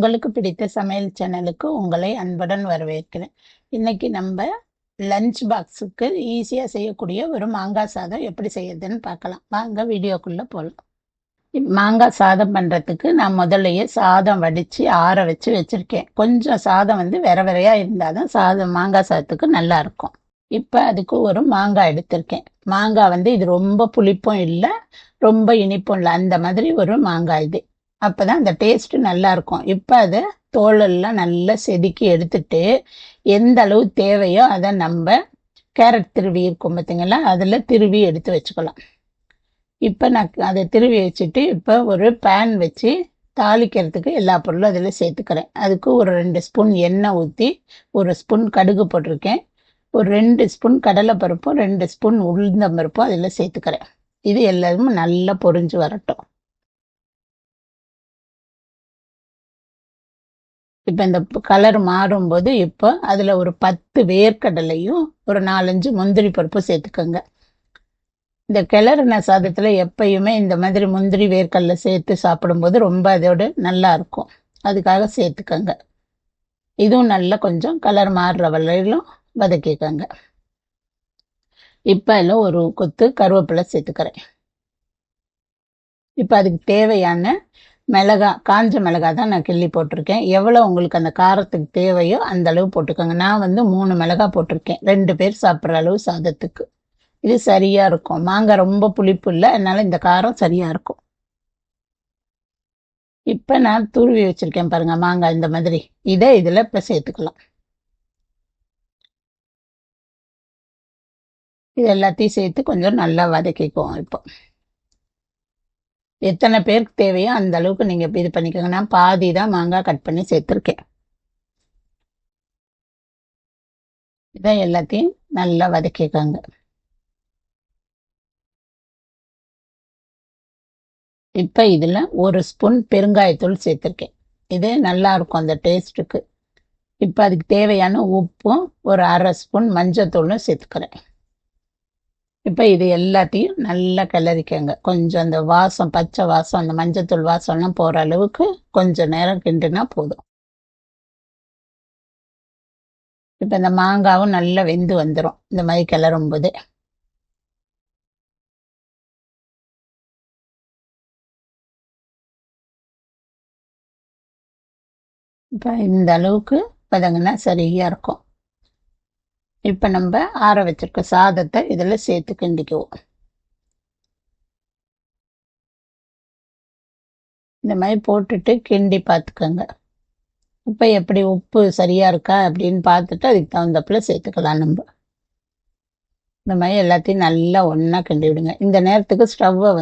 உங்களுக்கு பிடித்த சமையல் சேனலுக்கு உங்களை அன்புடன் வரவேற்கிறேன். இன்னைக்கு நம்ம லஞ்ச் பாக்ஸுக்கு ஈஸியாக செய்யக்கூடிய ஒரு மாங்காய் சாதம் எப்படி செய்யறதுன்னு பார்க்கலாம். வாங்க வீடியோக்குள்ளே போகலாம். மாங்காய் சாதம் பண்ணுறதுக்கு நான் முதல்லையே சாதம் வடித்து ஆற வச்சு வச்சுருக்கேன். கொஞ்சம் சாதம் வெற வெறையாக இருந்தால் தான் மாங்காய் சாதத்துக்கு நல்லா இருக்கும். இப்போ அதுக்கு ஒரு மாங்காய் எடுத்திருக்கேன். மாங்காய் இது ரொம்ப புளிப்பும் இல்லை, ரொம்ப இனிப்பும் இல்லை, அந்த மாதிரி ஒரு மாங்காய் இது. அப்பதான் அந்த டேஸ்ட் நல்லா இருக்கும். இப்போ அதை தோலெல்லாம் நல்லா செதுக்கி எடுத்துட்டு எந்த அளவு தேவையோ அதை நம்ம கேரட் திருவி இருக்கும் பார்த்தீங்களா, அதில் திருவி எடுத்து வச்சுக்கலாம். இப்போ நான் அதை திருவி வச்சுட்டு இப்போ ஒரு பேன் வச்சு தாளிக்கிறதுக்கு எல்லா பொருளும் அதில் சேர்த்துக்கிறேன். அதுக்கு ஒரு 2 ஸ்பூன் எண்ணெய் ஊற்றி 1 ஸ்பூன் கடுகு போட்டிருக்கேன். ஒரு 2 ஸ்பூன் கடலைப்பருப்பும் 2 ஸ்பூன் உளுந்தம்பருப்பும் அதில் சேர்த்துக்கிறேன். இது எல்லாரும் நல்லா பொரிஞ்சு வரட்டும். இப்போ இந்த கலர் மாறும்போது இப்போ அதில் ஒரு 10 வேர்க்கடலையும் ஒரு 4-5 முந்திரி பருப்பு சேர்த்துக்கோங்க. இந்த கிளறுன சாதத்தில் எப்பயுமே இந்த மாதிரி முந்திரி வேர்க்கடலை சேர்த்து சாப்பிடும்போது ரொம்ப அதோட நல்லா இருக்கும். அதுக்காக சேர்த்துக்கோங்க. இதுவும் நல்லா கொஞ்சம் கலர் மாறுற வரையிலும் வதக்கிக்கோங்க. இப்போ அதில் ஒரு கொத்து கருவேப்பிலை சேர்த்துக்கிறேன். இப்போ அதுக்கு தேவையான காஞ்ச மிளகாய் தான் நான் கிள்ளி போட்டிருக்கேன். எவ்வளோ உங்களுக்கு அந்த காரத்துக்கு தேவையோ அந்த அளவு போட்டுக்கோங்க. நான் 3 மிளகாய் போட்டிருக்கேன் 2 பேர் சாப்பிட்ற அளவு சாதத்துக்கு. இது சரியா இருக்கும். மாங்காய் ரொம்ப புளிப்பு இல்லை, அதனால இந்த காரம் சரியா இருக்கும். இப்போ நான் துருவி வச்சிருக்கேன் பாருங்க மாங்காய், இந்த மாதிரி இதை இதில் இப்போ சேர்த்துக்கலாம். இது எல்லாத்தையும் சேர்த்து கொஞ்சம் நல்லா வதக்கிக்குவோம். இப்போ எத்தனை பேருக்கு தேவையோ அந்த அளவுக்கு நீங்க இது பண்ணிக்கோங்க. நான் பாதி தான் மாங்காய் கட் பண்ணி சேர்த்துருக்கேன். இதை எல்லாத்தையும் நல்லா வதக்கிக்கோங்க. இப்போ இதில் 1 ஸ்பூன் பெருங்காயத்தூள் சேர்த்துருக்கேன். இது நல்லா இருக்கும் அந்த டேஸ்ட்டுக்கு. இப்போ அதுக்கு தேவையான உப்பும் ஒரு 1/2 ஸ்பூன் மஞ்சத்தூளும் சேர்த்துக்கிறேன். இப்போ இது எல்லாத்தையும் நல்லா கிளறிக்கங்க. கொஞ்சம் அந்த வாசம், பச்சை வாசம், அந்த மஞ்சத்தூள் வாசம்லாம் போகிற அளவுக்கு கொஞ்சம் நேரம் கிண்டுனா போதும். இப்போ இந்த மாங்காவும் நல்லா வெந்து வந்துடும் இந்த மாதிரி கிளறும் போது. இப்போ இந்த அளவுக்கு வதங்கினா சரியா இருக்கும். இப்போ நம்ம ஆற வச்சிருக்க சாதத்தை இதில் சேர்த்து கிண்டிக்குவோம். இந்த மாதிரி போட்டுட்டு கிண்டி பார்த்துக்கோங்க. இப்போ எப்படி உப்பு சரியா இருக்கா அப்படின்னு பார்த்துட்டு அதுக்கு தகுந்தப்புல சேர்த்துக்கலாம். நம்ம இந்த மாதிரி எல்லாத்தையும் நல்லா ஒன்றா கிண்டி விடுங்க. இந்த நேரத்துக்கு ஸ்டவ்வை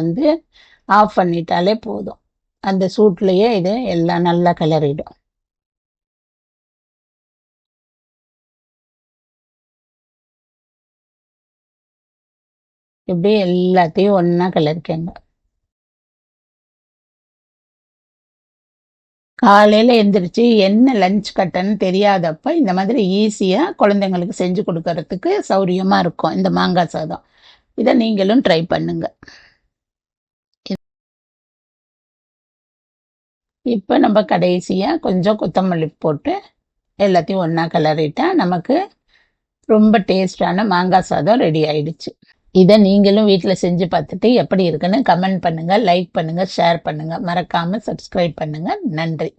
ஆஃப் பண்ணிட்டாலே போதும். அந்த சூட்லேயே இது எல்லாம் நல்லா கிளறிடும். இப்படி எல்லாத்தையும் ஒன்றா கிளறிக்கங்க. காலையில் எந்திரிச்சு என்ன லஞ்ச் கட்டன்னு தெரியாதப்ப இந்த மாதிரி ஈஸியாக குழந்தைங்களுக்கு செஞ்சு கொடுக்கறதுக்கு சௌரியமாக இருக்கும் இந்த மாங்காய் சாதம். இதை நீங்களும் ட்ரை பண்ணுங்க. இப்போ நம்ம கடைசியாக கொஞ்சம் கொத்தமல்லி போட்டு எல்லாத்தையும் ஒன்றா கிளறிட்டா நமக்கு ரொம்ப டேஸ்டான மாங்காய் சாதம் ரெடி ஆயிடுச்சு. இதை நீங்களும் வீட்டில் செஞ்சு பார்த்துட்டு எப்படி இருக்குன்னு கமெண்ட் பண்ணுங்கள், லைக் பண்ணுங்கள், ஷேர் பண்ணுங்கள். மறக்காமல் சப்ஸ்கிரைப் பண்ணுங்கள். நன்றி.